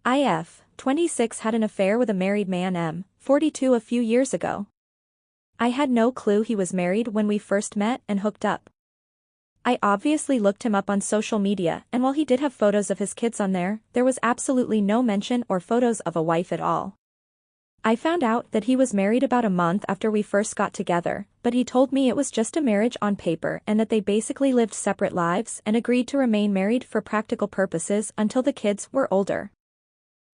IF, 26 had an affair with a married man M, 42 a few years ago. I had no clue he was married when we first met and hooked up. I obviously looked him up on social media, and while he did have photos of his kids on there was absolutely no mention or photos of a wife at all. I found out that he was married about a month after we first got together, but he told me it was just a marriage on paper and that they basically lived separate lives and agreed to remain married for practical purposes until the kids were older.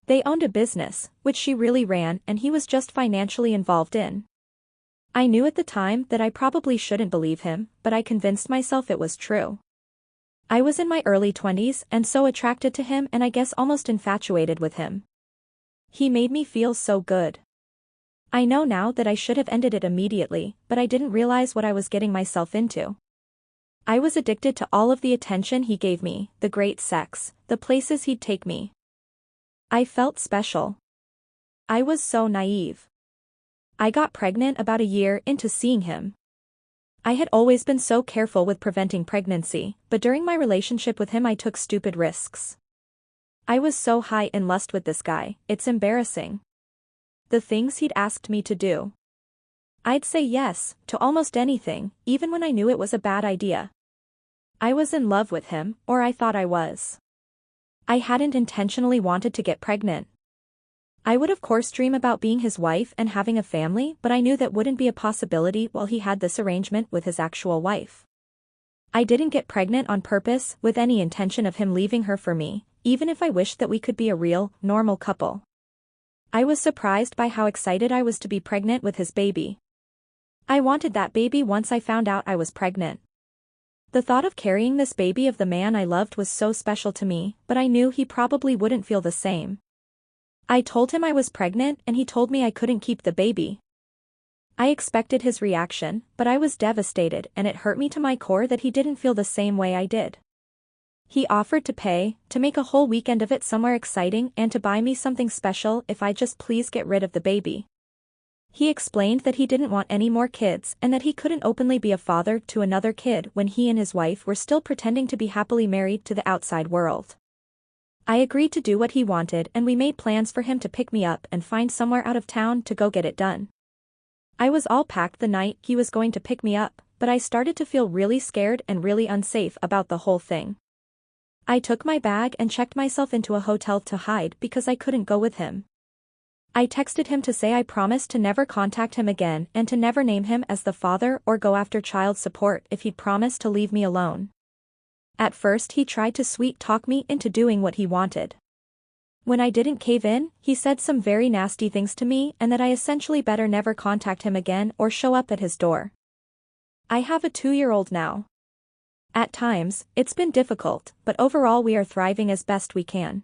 They owned a business, which she really ran, and he was just financially involved in. I knew at the time that I probably shouldn't believe him, but I convinced myself it was true. I was in my early 20s and so attracted to him and I guess almost infatuated with him. He made me feel so good. I know now that I should have ended it immediately, but I didn't realize what I was getting myself into. I was addicted to all of the attention he gave me, the great sex, the places he'd take me. I felt special. I was so naive. I got pregnant about a year into seeing him. I had always been so careful with preventing pregnancy, but during my relationship with him I took stupid risks. I was so high in lust with this guy, it's embarrassing. The things he'd asked me to do. I'd say yes to almost anything, even when I knew it was a bad idea. I was in love with him, or I thought I was. I hadn't intentionally wanted to get pregnant. I would of course dream about being his wife and having a family, but I knew that wouldn't be a possibility while he had this arrangement with his actual wife. I didn't get pregnant on purpose with any intention of him leaving her for me, even if I wished that we could be a real, normal couple. I was surprised by how excited I was to be pregnant with his baby. I wanted that baby once I found out I was pregnant. The thought of carrying this baby of the man I loved was so special to me, but I knew he probably wouldn't feel the same. I told him I was pregnant and he told me I couldn't keep the baby. I expected his reaction, but I was devastated and it hurt me to my core that he didn't feel the same way I did. He offered to pay, to make a whole weekend of it somewhere exciting and to buy me something special if I just please get rid of the baby. He explained that he didn't want any more kids and that he couldn't openly be a father to another kid when he and his wife were still pretending to be happily married to the outside world. I agreed to do what he wanted and we made plans for him to pick me up and find somewhere out of town to go get it done. I was all packed the night he was going to pick me up, but I started to feel really scared and really unsafe about the whole thing. I took my bag and checked myself into a hotel to hide because I couldn't go with him. I texted him to say I promised to never contact him again and to never name him as the father or go after child support if he'd promised to leave me alone. At first he tried to sweet-talk me into doing what he wanted. When I didn't cave in, he said some very nasty things to me and that I essentially better never contact him again or show up at his door. I have a 2-year-old now. At times, it's been difficult, but overall we are thriving as best we can.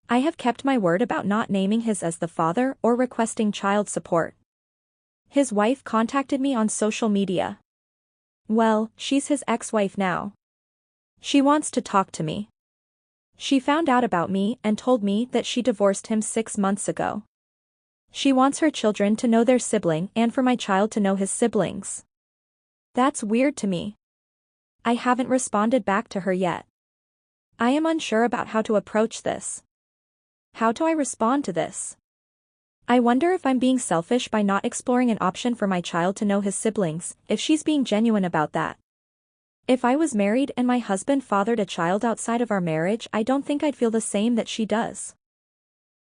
I have kept my word about not naming his as the father or requesting child support. His wife contacted me on social media. Well, she's his ex-wife now. She wants to talk to me. She found out about me and told me that she divorced him 6 months ago. She wants her children to know their sibling and for my child to know his siblings. That's weird to me. I haven't responded back to her yet. I am unsure about how to approach this. How do I respond to this? I wonder if I'm being selfish by not exploring an option for my child to know his siblings, if she's being genuine about that. If I was married and my husband fathered a child outside of our marriage, I don't think I'd feel the same that she does.